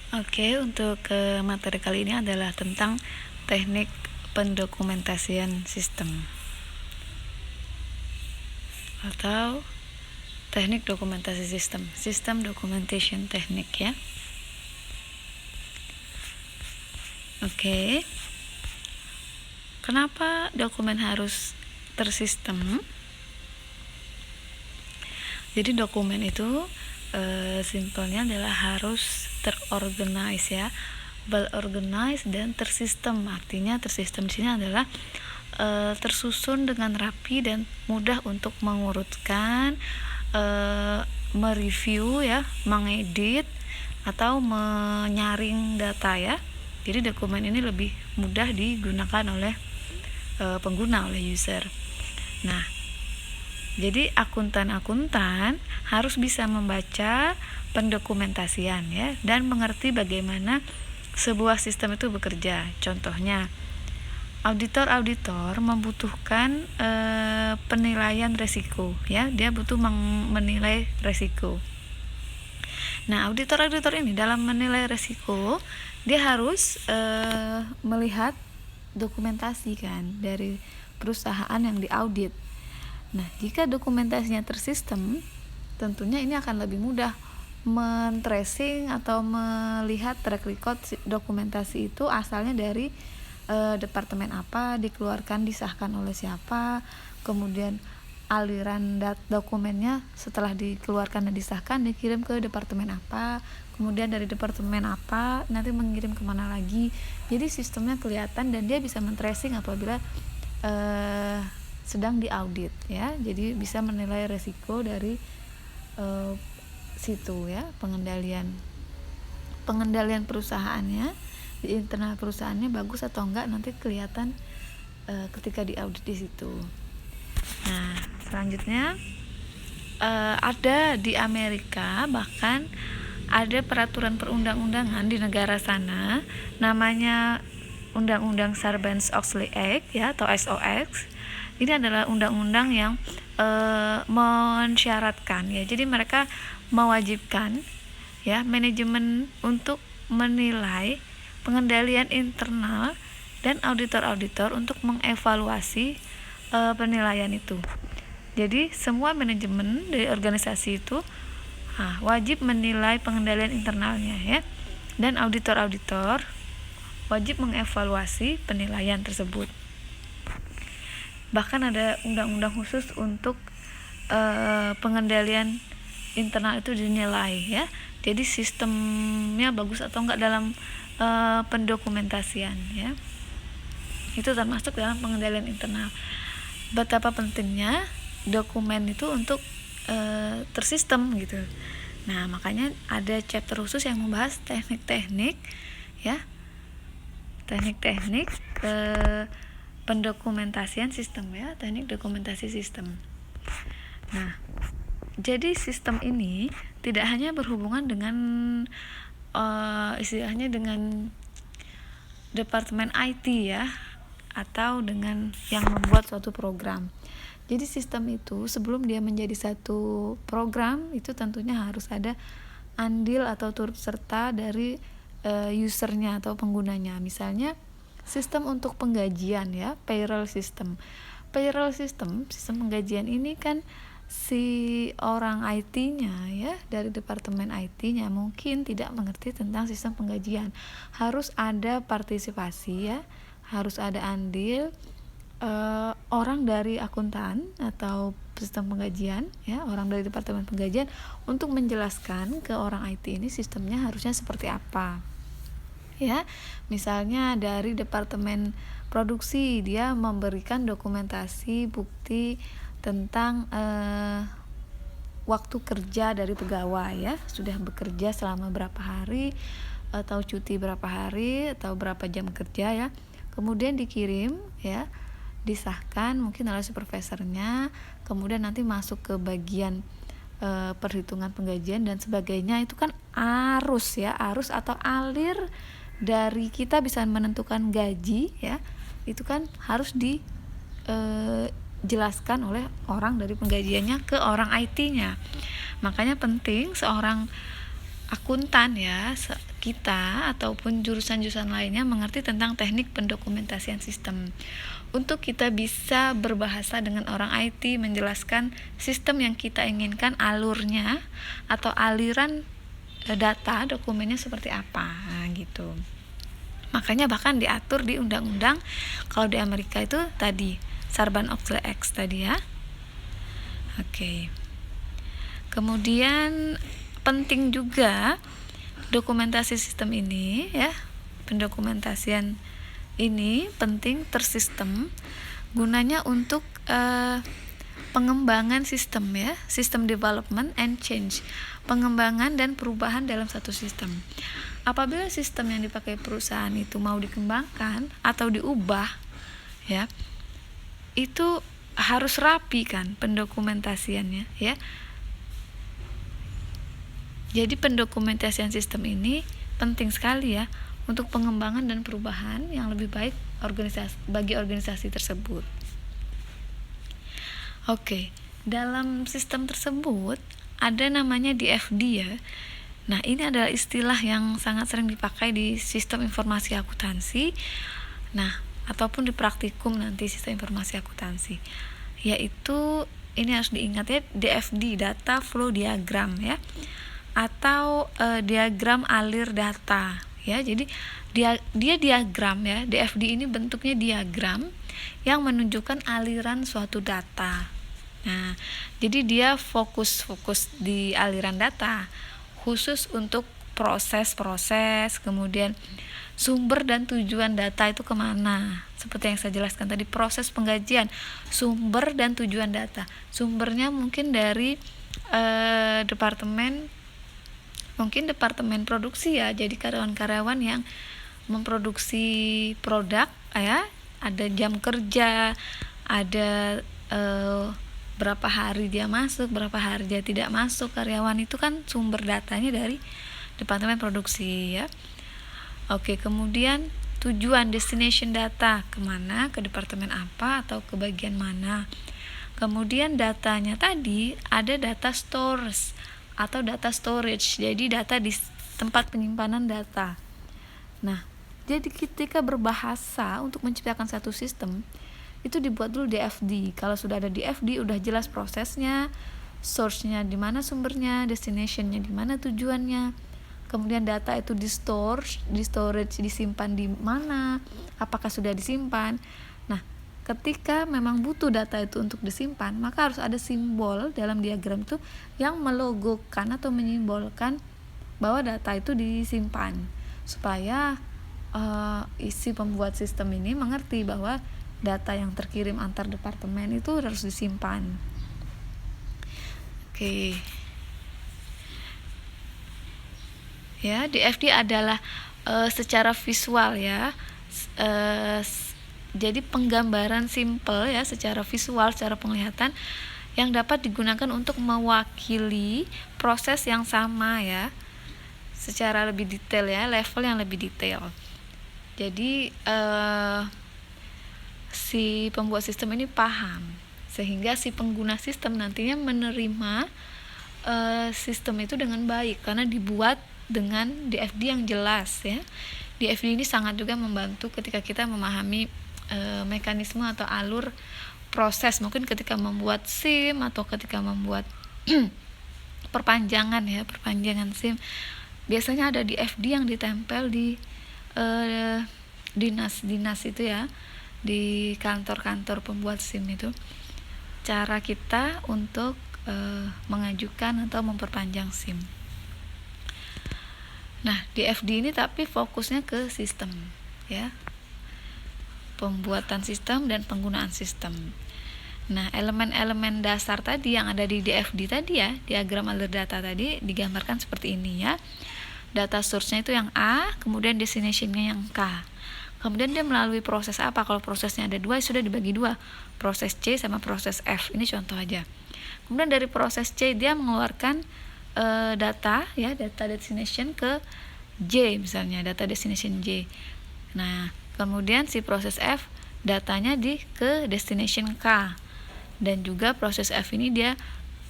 Oke, untuk materi kali ini adalah tentang teknik pendokumentasian sistem atau teknik dokumentasi sistem, system documentation technique ya. Oke. Kenapa dokumen harus tersistem? Jadi dokumen itu simpelnya adalah harus terorganize ya, well organized dan tersistem. Artinya tersistem di sini adalah tersusun dengan rapi dan mudah untuk mengurutkan, mereview ya, mengedit atau menyaring data ya. Jadi dokumen ini lebih mudah digunakan oleh pengguna, oleh user. Nah, jadi akuntan-akuntan harus bisa membaca pendokumentasian ya dan mengerti bagaimana sebuah sistem itu bekerja. Contohnya, auditor membutuhkan penilaian resiko ya, dia butuh menilai resiko. Nah, auditor ini dalam menilai resiko dia harus melihat dokumentasi kan dari perusahaan yang diaudit. Nah, jika dokumentasinya tersistem, tentunya ini akan lebih mudah men-tracing atau melihat track record dokumentasi itu asalnya dari departemen apa, dikeluarkan, disahkan oleh siapa, kemudian aliran dokumennya setelah dikeluarkan dan disahkan dikirim ke departemen apa, kemudian dari departemen apa nanti mengirim kemana lagi. Jadi sistemnya kelihatan dan dia bisa men-tracing apabila sedang diaudit ya. Jadi bisa menilai resiko dari situ ya, pengendalian perusahaannya di internal perusahaannya bagus atau enggak nanti kelihatan ketika diaudit di situ. Nah, selanjutnya ada di Amerika, bahkan ada peraturan perundang-undangan di negara sana namanya Undang-Undang Sarbanes-Oxley Act ya, atau SOX. Ini adalah undang-undang yang mensyaratkan ya. Jadi mereka mewajibkan ya manajemen untuk menilai pengendalian internal dan auditor untuk mengevaluasi penilaian itu. Jadi semua manajemen dari organisasi itu wajib menilai pengendalian internalnya ya, dan auditor wajib mengevaluasi penilaian tersebut. Bahkan ada undang-undang khusus untuk pengendalian internal itu dinilai ya. Jadi sistemnya bagus atau enggak dalam pendokumentasian ya. Itu termasuk dalam pengendalian internal. Betapa pentingnya dokumen itu untuk tersistem gitu. Nah, makanya ada chapter khusus yang membahas teknik-teknik ya. Teknik-teknik pendokumentasian sistem ya, teknik dokumentasi sistem. Nah, jadi sistem ini tidak hanya berhubungan dengan istilahnya dengan departemen IT ya, atau dengan yang membuat suatu program. Jadi sistem itu sebelum dia menjadi satu program itu tentunya harus ada andil atau turut serta dari usernya atau penggunanya. Misalnya sistem untuk penggajian ya, payroll system sistem penggajian ini kan si orang IT-nya ya, dari departemen IT-nya mungkin tidak mengerti tentang sistem penggajian. Harus ada partisipasi ya, harus ada andil orang dari akuntan atau sistem penggajian ya, orang dari departemen penggajian untuk menjelaskan ke orang IT ini sistemnya harusnya seperti apa ya. Misalnya dari departemen produksi, dia memberikan dokumentasi bukti tentang waktu kerja dari pegawai ya, sudah bekerja selama berapa hari atau cuti berapa hari atau berapa jam kerja ya, kemudian dikirim ya, disahkan mungkin oleh supervisornya, kemudian nanti masuk ke bagian perhitungan penggajian dan sebagainya. Itu kan arus atau alir dari kita bisa menentukan gaji ya, itu kan harus dijelaskan oleh orang dari penggajiannya ke orang IT-nya. Makanya penting seorang akuntan ya, kita ataupun jurusan-jurusan lainnya mengerti tentang teknik pendokumentasian sistem. Untuk kita bisa berbahasa dengan orang IT, menjelaskan sistem yang kita inginkan, alurnya atau aliran data dokumennya seperti apa, nah, gitu. Makanya bahkan diatur di undang-undang. Kalau di Amerika itu tadi Sarbanes-Oxley Act tadi ya. Oke. Kemudian penting juga dokumentasi sistem ini ya, pendokumentasian ini penting tersistem, gunanya untuk pengembangan sistem ya, sistem development and change, pengembangan dan perubahan dalam satu sistem. Apabila sistem yang dipakai perusahaan itu mau dikembangkan atau diubah ya, itu harus rapi kan pendokumentasiannya ya. Jadi pendokumentasian sistem ini penting sekali ya untuk pengembangan dan perubahan yang lebih baik bagi organisasi tersebut. Oke, dalam sistem tersebut ada namanya DFD ya. Nah, ini adalah istilah yang sangat sering dipakai di sistem informasi akuntansi. Nah, ataupun di praktikum nanti sistem informasi akuntansi. Yaitu ini harus diingat ya, DFD, data flow diagram ya. Atau diagram alir data ya. Jadi dia diagram ya. DFD ini bentuknya diagram yang menunjukkan aliran suatu data. Nah, jadi dia fokus di aliran data khusus untuk proses-proses, kemudian sumber dan tujuan data itu kemana. Seperti yang saya jelaskan tadi, proses penggajian, sumber dan tujuan data. Sumbernya mungkin dari departemen produksi ya, jadi karyawan-karyawan yang memproduksi produk ya, ada jam kerja, ada berapa hari dia masuk, berapa hari dia tidak masuk, karyawan itu kan sumber datanya dari departemen produksi ya. Oke, kemudian tujuan destination data kemana, ke departemen apa atau ke bagian mana. Kemudian datanya tadi ada data stores atau data storage, jadi data di tempat penyimpanan data. Nah, jadi ketika berbahasa untuk menciptakan satu sistem itu dibuat dulu DFD. Kalau sudah ada DFD udah jelas prosesnya, source-nya di mana sumbernya, destination-nya di mana tujuannya. Kemudian data itu di storage, disimpan di mana, apakah sudah disimpan. Nah, ketika memang butuh data itu untuk disimpan, maka harus ada simbol dalam diagram itu yang melogokan atau menyimbolkan bahwa data itu disimpan, supaya isi pembuat sistem ini mengerti bahwa data yang terkirim antar departemen itu harus disimpan. Oke. Ya, DFD adalah secara visual ya. Jadi penggambaran simple ya, secara visual, secara penglihatan yang dapat digunakan untuk mewakili proses yang sama ya, secara lebih detail ya, level yang lebih detail. Jadi si pembuat sistem ini paham, sehingga si pengguna sistem nantinya menerima sistem itu dengan baik karena dibuat dengan DFD yang jelas ya. DFD ini sangat juga membantu ketika kita memahami mekanisme atau alur proses, mungkin ketika membuat SIM atau ketika membuat perpanjangan SIM. Biasanya ada DFD yang ditempel di dinas itu ya, di kantor-kantor pembuat SIM itu. Cara kita untuk mengajukan atau memperpanjang SIM. Nah, DFD ini tapi fokusnya ke sistem ya. Pembuatan sistem dan penggunaan sistem. Nah, elemen-elemen dasar tadi yang ada di DFD tadi ya, diagram alur data tadi digambarkan seperti ini ya. Data source-nya itu yang A, kemudian destination-nya yang K. Kemudian dia melalui proses apa? Kalau prosesnya ada 2, sudah dibagi 2. Proses C sama proses F. Ini contoh aja. Kemudian dari proses C dia mengeluarkan data ya, data destination ke J misalnya, data destination J. Nah, kemudian si proses F datanya ke destination K. Dan juga proses F ini dia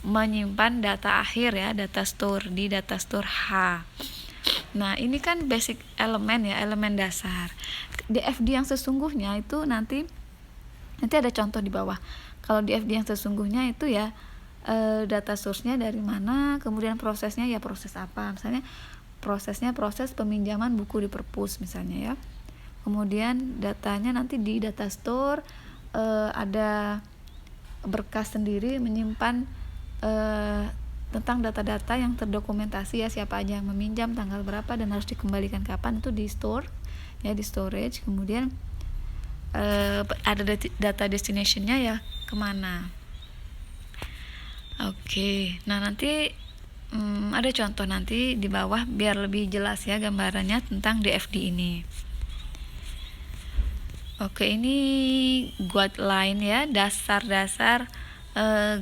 menyimpan data akhir ya, data store di data store H. Nah, ini kan basic elemen ya, elemen dasar. DFD yang sesungguhnya itu nanti ada contoh di bawah. Kalau DFD yang sesungguhnya itu ya data source-nya dari mana, kemudian prosesnya ya proses apa. Misalnya prosesnya proses peminjaman buku di perpus misalnya ya. Kemudian datanya nanti di data store ada berkas sendiri menyimpan tentang data-data yang terdokumentasi ya, siapa aja yang meminjam, tanggal berapa, dan harus dikembalikan kapan, itu di store ya, di storage. Kemudian ada data destination-nya ya kemana. Oke, nah nanti ada contoh nanti di bawah biar lebih jelas ya gambarannya tentang DFD ini. Oke, ini guideline ya, dasar-dasar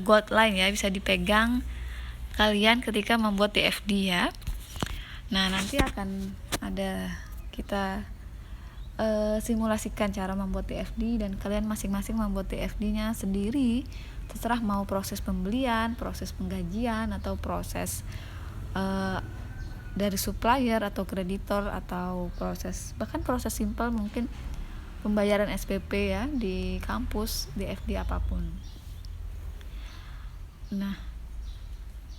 guideline ya, bisa dipegang kalian ketika membuat DFD ya. Nah, nanti akan ada kita simulasikan cara membuat DFD, dan kalian masing-masing membuat DFD-nya sendiri, terserah mau proses pembelian, proses penggajian, atau proses dari supplier atau kreditor, atau bahkan proses simple mungkin pembayaran SPP ya di kampus, DFD apapun. Nah,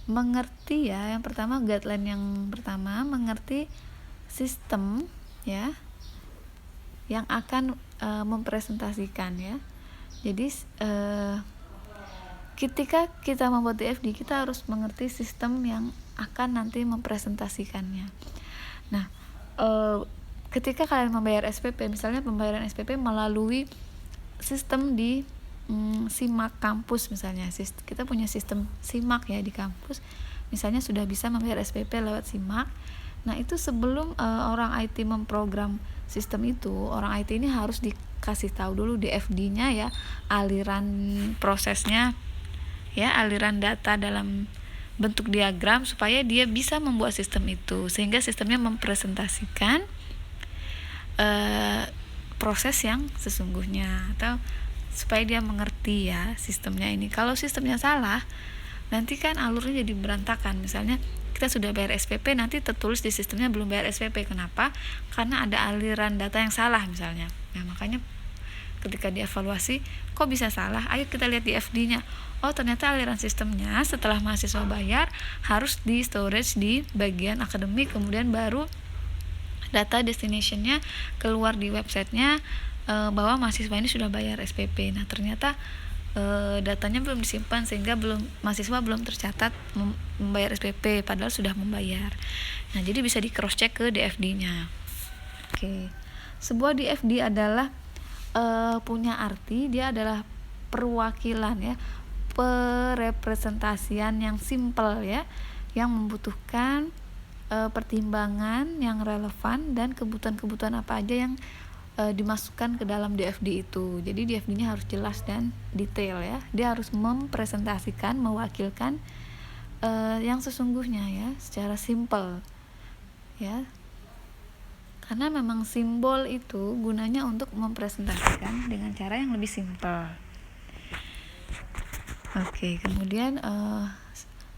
mengerti ya, yang pertama guideline yang pertama mengerti sistem ya yang akan mempresentasikan ya. Jadi ketika kita membuat DFD, kita harus mengerti sistem yang akan nanti mempresentasikannya. Nah, ketika kalian membayar SPP, misalnya pembayaran SPP melalui sistem di SIMAK kampus misalnya, kita punya sistem SIMAK ya di kampus, misalnya sudah bisa membayar SPP lewat SIMAK. Nah, itu sebelum orang IT memprogram sistem itu, orang IT ini harus dikasih tahu dulu DFD-nya ya, aliran prosesnya ya, aliran data dalam bentuk diagram, supaya dia bisa membuat sistem itu, sehingga sistemnya mempresentasikan proses yang sesungguhnya, atau supaya dia mengerti ya sistemnya ini. Kalau sistemnya salah, nanti kan alurnya jadi berantakan. Misalnya kita sudah bayar SPP, nanti tertulis di sistemnya belum bayar SPP. Kenapa? Karena ada aliran data yang salah misalnya. Nah, makanya ketika dievaluasi, kok bisa salah? Ayo kita lihat di FD-nya. Oh, ternyata aliran sistemnya setelah mahasiswa bayar harus di storage di bagian akademik, kemudian baru data destination-nya keluar di websitenya bahwa mahasiswa ini sudah bayar SPP. Nah, ternyata datanya belum disimpan, sehingga mahasiswa belum tercatat membayar SPP padahal sudah membayar. Nah, jadi bisa di cross check ke DFD-nya. Oke. Sebuah DFD adalah punya arti, dia adalah perwakilan ya, perepresentasian yang simple ya, yang membutuhkan pertimbangan yang relevan dan kebutuhan-kebutuhan apa aja yang dimasukkan ke dalam DFD itu. Jadi DFD-nya harus jelas dan detail ya. Dia harus mempresentasikan, mewakilkan yang sesungguhnya ya, secara simple ya. Karena memang simbol itu gunanya untuk mempresentasikan dengan cara yang lebih simple. Oke, kemudian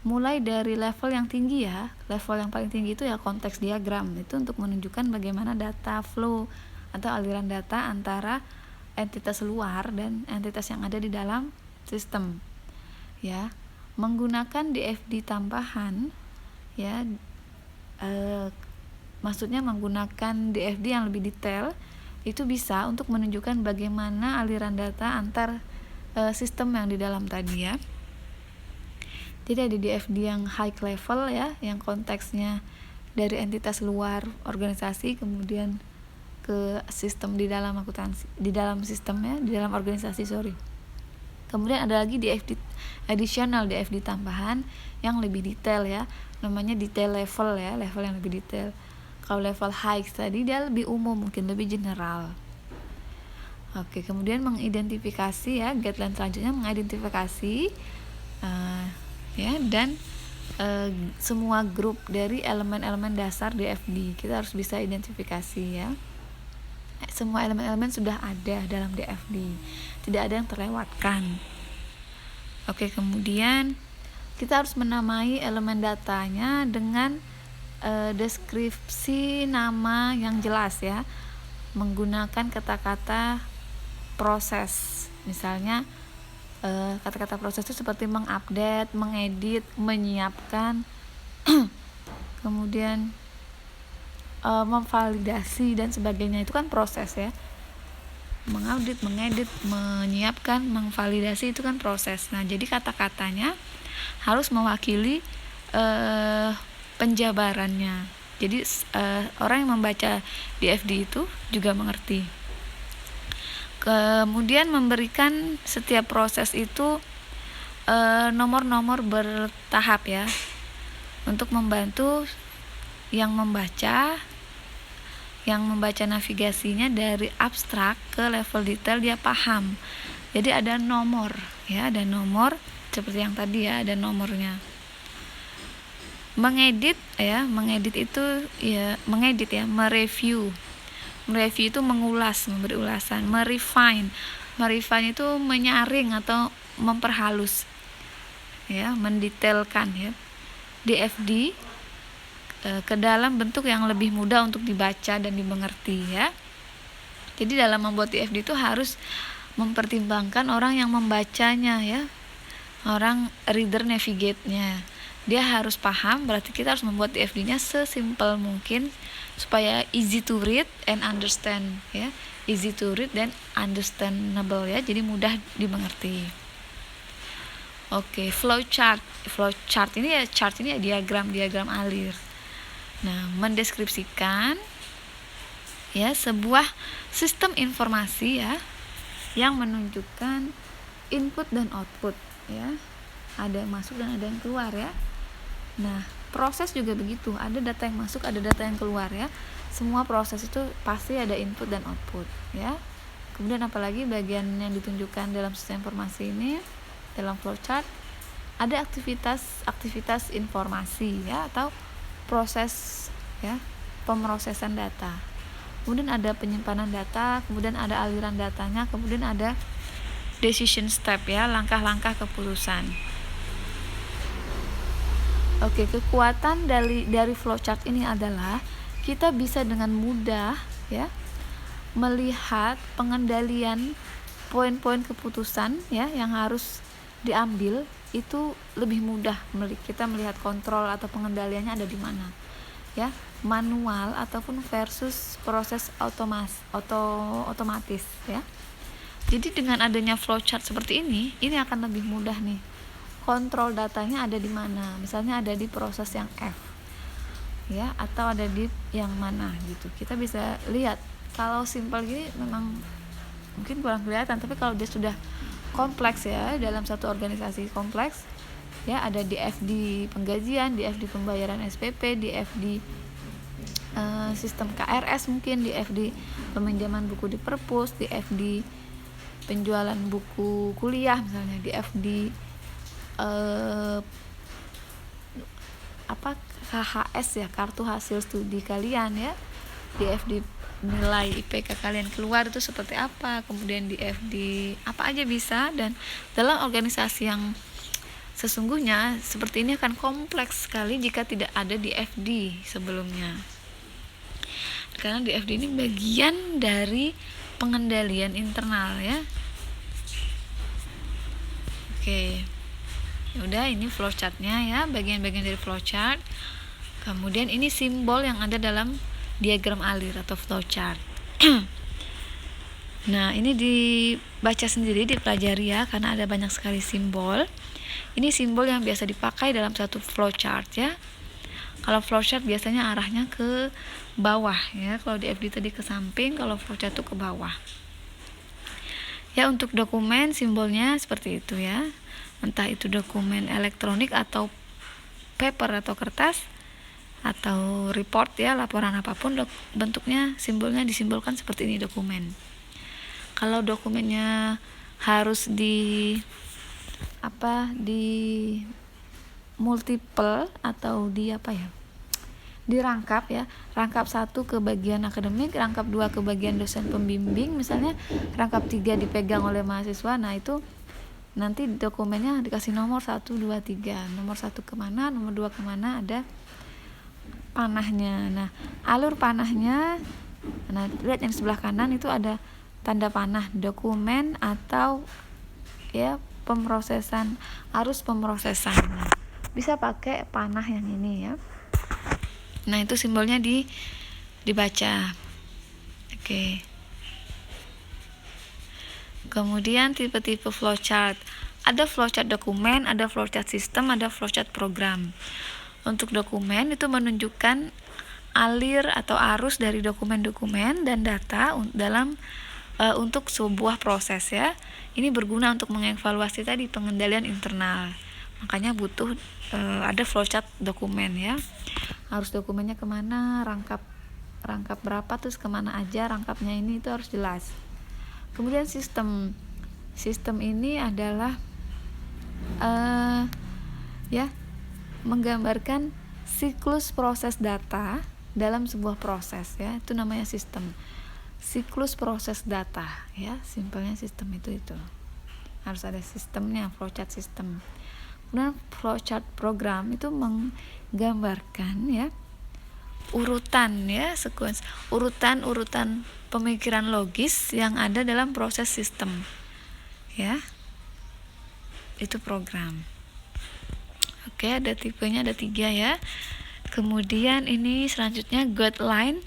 mulai dari level yang tinggi ya. Level yang paling tinggi itu ya konteks diagram. Itu untuk menunjukkan bagaimana data flow atau aliran data antara entitas luar dan entitas yang ada di dalam sistem ya. Menggunakan DFD tambahan ya, maksudnya menggunakan DFD yang lebih detail, itu bisa untuk menunjukkan bagaimana aliran data antar sistem yang di dalam tadi ya. Jadi ada DFD yang high level ya, yang konteksnya dari entitas luar organisasi kemudian ke sistem di dalam akuntansi, di dalam sistemnya, di dalam organisasi Kemudian ada lagi DFD additional, DFD tambahan yang lebih detail ya, namanya detail level ya, level yang lebih detail. Kalau level high tadi dia lebih umum, mungkin lebih general. Oke, kemudian mengidentifikasi ya, guideline selanjutnya mengidentifikasi ya, dan semua grup dari elemen-elemen dasar DFD kita harus bisa identifikasi ya. Semua elemen-elemen sudah ada dalam DFD, tidak ada yang terlewatkan. Oke, kemudian kita harus menamai elemen datanya dengan deskripsi nama yang jelas ya, menggunakan kata-kata proses. Misalnya kata-kata proses itu seperti mengupdate, mengedit, menyiapkan, kemudian memvalidasi dan sebagainya, itu kan proses ya. Mengupdate, mengedit, menyiapkan, memvalidasi, itu kan proses. Nah, jadi kata-katanya harus mewakili penjabarannya. Jadi orang yang membaca DFD itu juga mengerti. Kemudian memberikan setiap proses itu nomor-nomor bertahap ya, untuk membantu yang membaca navigasinya dari abstrak ke level detail dia paham. Jadi ada nomor ya, ada nomor seperti yang tadi ya, ada nomornya. Mengedit itu ya, mereview itu mengulas, memberi ulasan. Merefine itu menyaring atau memperhalus ya, mendetailkan ya. DFD ke dalam bentuk yang lebih mudah untuk dibaca dan dimengerti ya. Jadi dalam membuat DFD itu harus mempertimbangkan orang yang membacanya ya, orang reader navigate-nya. Dia harus paham, berarti kita harus membuat DFD-nya sesimpel mungkin supaya easy to read and understand ya. Easy to read dan understandable ya, jadi mudah dimengerti. Oke, flowchart ini ya, diagram alir. Nah, mendeskripsikan ya sebuah sistem informasi ya, yang menunjukkan input dan output ya. Ada yang masuk dan ada yang keluar ya. Nah, proses juga begitu, ada data yang masuk, ada data yang keluar ya. Semua proses itu pasti ada input dan output ya. Kemudian apalagi bagian yang ditunjukkan dalam sistem informasi ini, dalam flowchart, ada aktivitas informasi ya, atau proses ya, pemrosesan data. Kemudian ada penyimpanan data, kemudian ada aliran datanya, kemudian ada decision step ya, langkah-langkah keputusan. Oke, kekuatan dari flowchart ini adalah kita bisa dengan mudah ya melihat pengendalian poin-poin keputusan ya yang harus diambil, itu lebih mudah kita melihat kontrol atau pengendaliannya ada di mana ya, manual ataupun versus proses otomatis ya. Jadi dengan adanya flowchart seperti ini akan lebih mudah nih, kontrol datanya ada di mana, misalnya ada di proses yang F ya, atau ada di yang mana gitu. Kita bisa lihat. Kalau simpel gini memang mungkin kurang kelihatan, tapi kalau dia sudah kompleks ya, dalam satu organisasi kompleks ya, ada DFD penggajian, DFD pembayaran SPP, DFD sistem KRS, mungkin DFD peminjaman buku di perpus, DFD penjualan buku kuliah, misalnya DFD KHS ya, kartu hasil studi kalian ya, DFD nilai IPK kalian keluar itu seperti apa, kemudian DFD apa aja bisa. Dan dalam organisasi yang sesungguhnya seperti ini akan kompleks sekali jika tidak ada DFD sebelumnya, karena DFD ini bagian dari pengendalian internal ya. Oke, udah, ini flowchartnya ya, bagian-bagian dari flowchart. Kemudian ini simbol yang ada dalam diagram alir atau flowchart. Nah, ini dibaca sendiri, dipelajari ya, karena ada banyak sekali simbol. Ini simbol yang biasa dipakai dalam satu flowchart ya. Kalau flowchart biasanya arahnya ke bawah ya, kalau di FD tadi ke samping, kalau flowchart itu ke bawah. Ya, untuk dokumen simbolnya seperti itu ya. Entah itu dokumen elektronik atau paper atau kertas atau report ya, laporan apapun bentuknya, simbolnya disimbolkan seperti ini dokumen. Kalau dokumennya harus di multiple atau dirangkap ya, rangkap 1 ke bagian akademik, rangkap 2 ke bagian dosen pembimbing misalnya, rangkap 3 dipegang oleh mahasiswa. Nah, itu nanti dokumennya dikasih nomor 1, 2, 3. Nomor 1 kemana, nomor 2 kemana, ada panahnya. Nah, alur panahnya, nah lihat yang sebelah kanan itu ada tanda panah, dokumen atau ya pemrosesan, arus pemrosesan. Nah, bisa pakai panah yang ini ya. Nah, itu simbolnya dibaca. Oke. Kemudian tipe-tipe flowchart. Ada flowchart dokumen, ada flowchart sistem, ada flowchart program. Untuk dokumen itu menunjukkan alir atau arus dari dokumen-dokumen dan data dalam untuk sebuah proses ya. Ini berguna untuk mengevaluasi tadi pengendalian internal. Makanya butuh ada flowchart dokumen ya. Harus dokumennya kemana, rangkap berapa, terus kemana aja rangkapnya, ini itu harus jelas. Kemudian sistem ini adalah menggambarkan siklus proses data dalam sebuah proses ya, itu namanya sistem. Siklus proses data ya, simpelnya sistem itu harus ada sistemnya, flowchart sistem. Kemudian flowchart program itu menggambarkan ya urutan ya, sequence, urutan pemikiran logis yang ada dalam proses sistem ya, itu program. Oke, ada tipenya, ada 3 ya. Kemudian ini selanjutnya guideline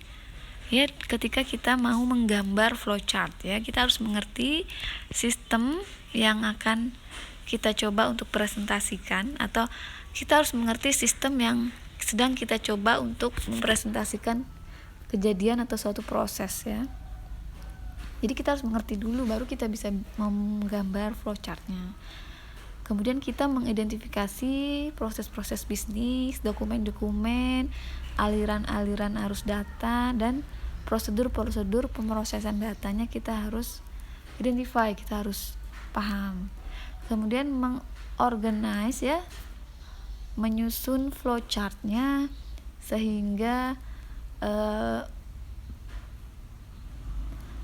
ya, ketika kita mau menggambar flowchart ya, kita harus mengerti sistem yang akan kita coba untuk presentasikan, atau kita harus mengerti sistem yang sedang kita coba untuk mempresentasikan kejadian atau suatu proses ya. Jadi kita harus mengerti dulu, baru kita bisa menggambar flowchartnya. Kemudian kita mengidentifikasi proses-proses bisnis, dokumen-dokumen, aliran-aliran arus data, dan prosedur-prosedur pemrosesan datanya kita harus identify, kita harus paham. Kemudian mengorganize ya, menyusun flowchartnya sehingga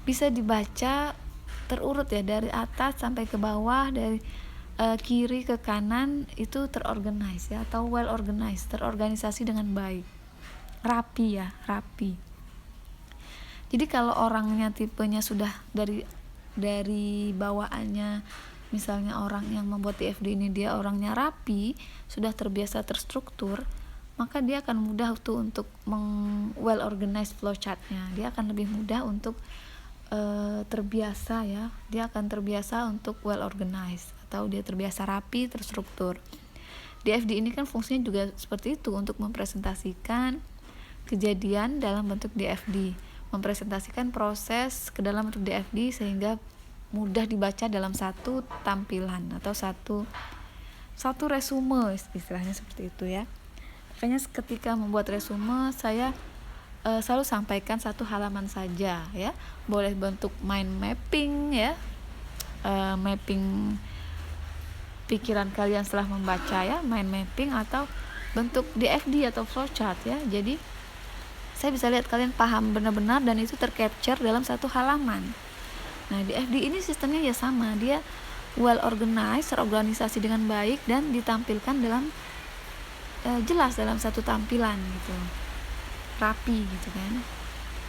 bisa dibaca terurut ya, dari atas sampai ke bawah, dari kiri ke kanan, itu terorganize ya, atau well organized, terorganisasi dengan baik, rapi ya, rapi. Jadi kalau orangnya tipenya sudah dari bawaannya, misalnya orang yang membuat DFD ini dia orangnya rapi, sudah terbiasa terstruktur, maka dia akan mudah tuh untuk well organized flowchartnya. Dia akan lebih mudah untuk terbiasa ya, dia akan terbiasa untuk well organized, atau dia terbiasa rapi, terstruktur. DFD ini kan fungsinya juga seperti itu, untuk mempresentasikan kejadian dalam bentuk DFD, mempresentasikan proses ke dalam bentuk DFD sehingga mudah dibaca dalam satu tampilan atau satu resume, istilahnya seperti itu ya. Makanya ketika membuat resume, saya selalu sampaikan 1 halaman saja ya. Boleh bentuk mind mapping ya, mapping pikiran kalian setelah membaca ya, mind mapping, atau bentuk DFD atau flowchart ya. Jadi saya bisa lihat kalian paham benar-benar dan itu tercapture dalam 1 halaman. Nah, DFD ini sistemnya ya sama, dia well organized, terorganisasi dengan baik, dan ditampilkan dalam jelas dalam 1 tampilan gitu, rapi gitu kan.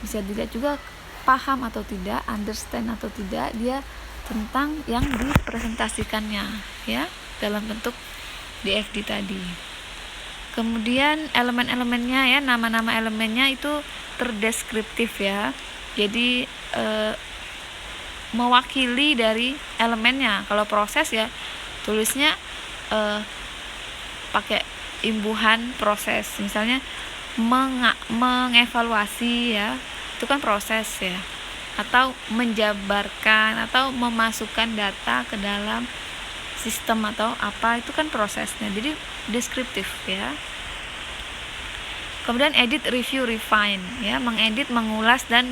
Bisa dilihat juga paham atau tidak, understand atau tidak dia tentang yang dipresentasikannya ya, dalam bentuk DFD tadi. Kemudian elemen-elemennya ya, nama-nama elemennya itu terdeskriptif ya, jadi mewakili dari elemennya. Kalau proses ya tulisnya pakai imbuhan proses, misalnya mengevaluasi ya, itu kan proses ya, atau menjabarkan atau memasukkan data ke dalam sistem atau apa, itu kan prosesnya, jadi deskriptif ya. Kemudian edit, review, refine ya, mengedit, mengulas, dan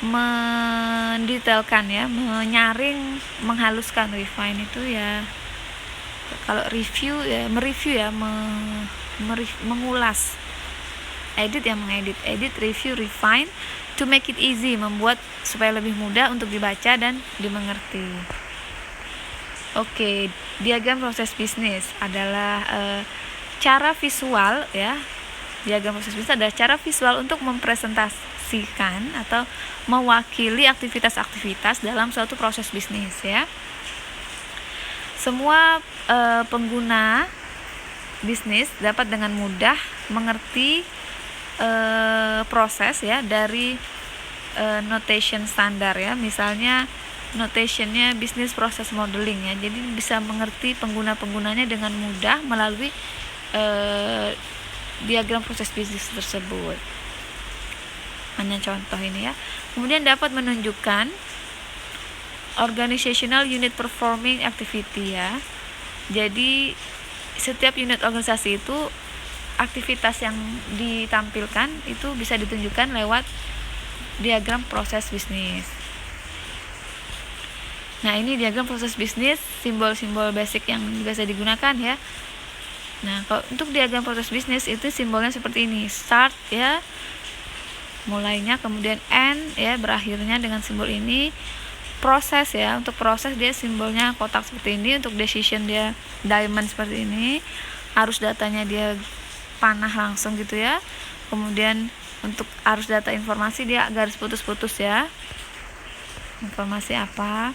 mendetailkan ya, menyaring, menghaluskan. Refine itu ya, kalau review ya mereview ya, mengulas. Edit ya mengedit. Edit, review, refine, to make it easy, membuat supaya lebih mudah untuk dibaca dan dimengerti. Oke, diagram proses bisnis adalah cara visual ya. Diagram proses bisnis adalah cara visual untuk mempresentasikan atau mewakili aktivitas-aktivitas dalam suatu proses bisnis ya. Semua pengguna bisnis dapat dengan mudah mengerti proses ya dari notation standar ya. Misalnya notationnya bisnis proses modeling ya, jadi bisa mengerti pengguna-penggunanya dengan mudah melalui diagram proses bisnis tersebut. Hanya contoh ini ya. Kemudian dapat menunjukkan organizational unit performing activity ya. Jadi setiap unit organisasi itu aktivitas yang ditampilkan itu bisa ditunjukkan lewat diagram proses bisnis. Nah, ini diagram proses bisnis, simbol-simbol basic yang biasa digunakan ya. Nah, kalau untuk diagram proses bisnis itu simbolnya seperti ini. Start ya, mulainya, kemudian end ya, berakhirnya dengan simbol ini. Proses ya, untuk proses dia simbolnya kotak seperti ini. Untuk decision dia diamond seperti ini. Arus datanya dia panah langsung gitu ya. Kemudian untuk arus data informasi dia garis putus-putus ya. Informasi apa?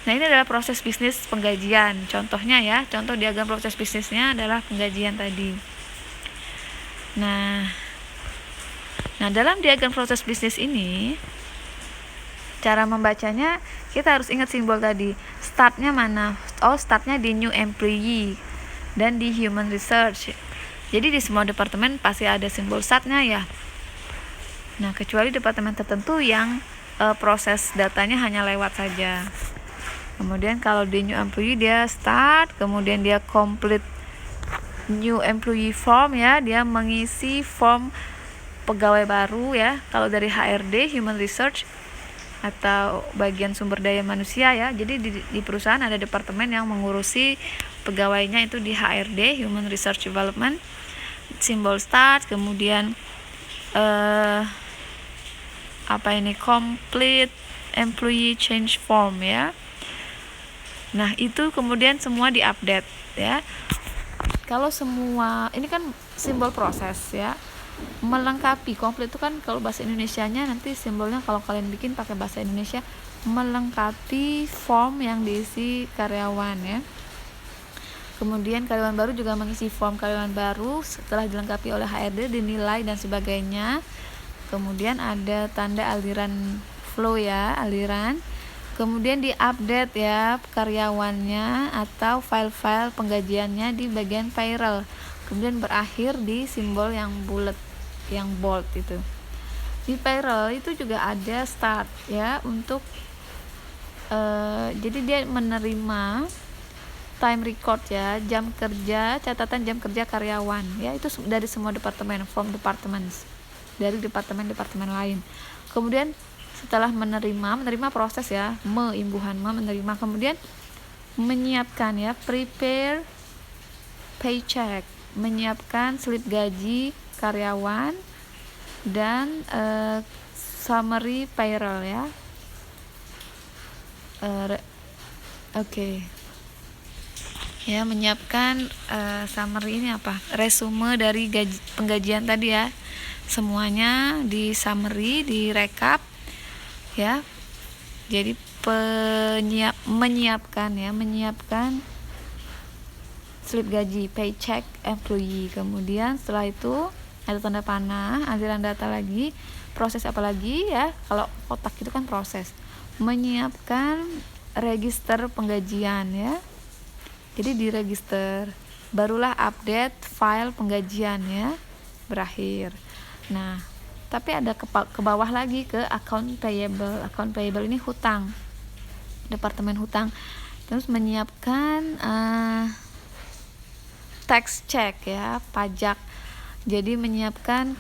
Nah, ini adalah proses bisnis penggajian. Contohnya ya, contoh diagram proses bisnisnya adalah penggajian tadi. Nah, dalam diagram proses bisnis ini, cara membacanya kita harus ingat simbol tadi. Startnya mana? Oh, startnya di new employee dan di human research. Jadi di semua departemen pasti ada simbol startnya ya. Nah, kecuali departemen tertentu yang proses datanya hanya lewat saja. Kemudian kalau di new employee dia start, kemudian dia complete new employee form ya, dia mengisi form pegawai baru ya. Kalau dari HRD, human research atau bagian sumber daya manusia ya. Jadi di perusahaan ada departemen yang mengurusi pegawainya itu di HRD, human research development. Simbol start, kemudian complete employee change form ya. Nah, itu kemudian semua diupdate ya. Kalau semua ini kan simbol proses ya, melengkapi. Complete itu kan kalau bahasa Indonesianya nanti simbolnya kalau kalian bikin pakai bahasa Indonesia, melengkapi form yang diisi karyawan ya. Kemudian karyawan baru juga mengisi form karyawan baru setelah dilengkapi oleh HRD, dinilai dan sebagainya. Kemudian ada tanda aliran flow ya, aliran. Kemudian diupdate ya karyawannya atau file-file penggajiannya di bagian payroll. Kemudian berakhir di simbol yang bulat, yang bold itu. Di payroll itu juga ada start ya untuk jadi dia menerima time record ya, jam kerja, catatan jam kerja karyawan ya, itu dari semua departemen, from departments, dari departemen-departemen lain. Kemudian setelah menerima proses ya, menerima, kemudian menyiapkan ya, prepare paycheck, menyiapkan slip gaji karyawan dan summary payroll ya. Ya, menyiapkan summary ini apa? Resume dari penggajian tadi ya. Semuanya di summary, di recap ya. Jadi menyiapkan slip gaji, paycheck employee. Kemudian setelah itu ada tanda panah, aliran data lagi, proses apa lagi ya? Kalau kotak itu kan proses. Menyiapkan register penggajian ya. Jadi diregister, barulah update file penggajian ya, berakhir. Nah, tapi ada ke bawah lagi ke account payable. Account payable ini hutang, departemen hutang. Terus menyiapkan tax check ya, pajak. Jadi menyiapkan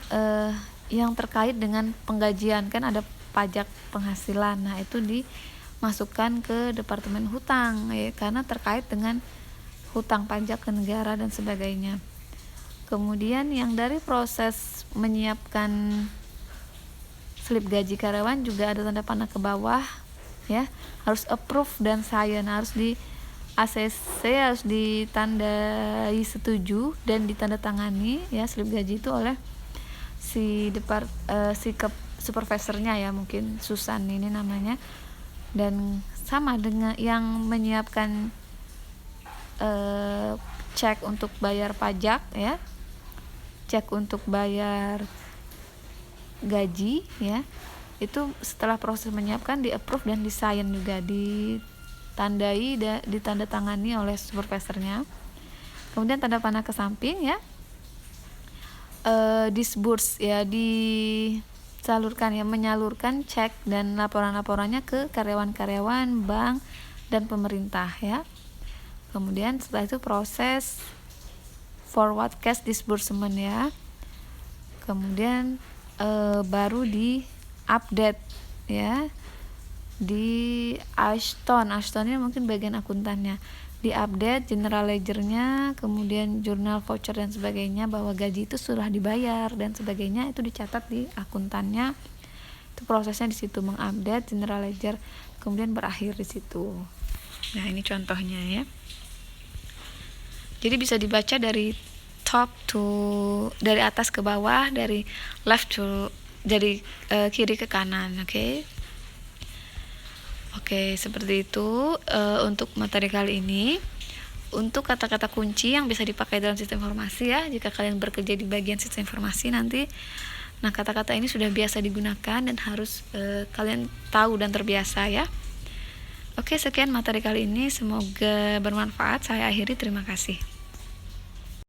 yang terkait dengan penggajian, kan ada pajak penghasilan. Nah, itu dimasukkan ke departemen hutang ya, karena terkait dengan hutang pajak ke negara dan sebagainya. Kemudian yang dari proses menyiapkan slip gaji karyawan juga ada tanda panah ke bawah ya, harus approve dan sign, harus di ACC, harus ditandai setuju dan ditandatangani ya slip gaji itu oleh si supervisornya ya, mungkin Susan ini namanya. Dan sama dengan yang menyiapkan cek untuk bayar pajak ya, cek untuk bayar gaji ya, itu setelah proses menyiapkan di approve dan di sign juga, ditandai dan ditandatangani oleh supervisornya. Kemudian tanda panah ke samping ya, disburse ya, disalurkan ya, menyalurkan cek dan laporan-laporannya ke karyawan-karyawan bank dan pemerintah ya. Kemudian setelah itu proses forward cash disbursement ya, kemudian baru di update ya di Ashton ini mungkin bagian akuntannya, di update general ledgernya, kemudian jurnal voucher dan sebagainya, bahwa gaji itu sudah dibayar dan sebagainya, itu dicatat di akuntannya. Itu prosesnya di situ, mengupdate general ledger, kemudian berakhir di situ. Nah, ini contohnya ya. Jadi bisa dibaca dari dari atas ke bawah, dari left to, dari kiri ke kanan. Oke, seperti itu untuk materi kali ini. Untuk kata-kata kunci yang bisa dipakai dalam sistem informasi ya, jika kalian bekerja di bagian sistem informasi nanti. Nah, kata-kata ini sudah biasa digunakan dan harus kalian tahu dan terbiasa ya. Oke, sekian materi kali ini, semoga bermanfaat. Saya akhiri, terima kasih.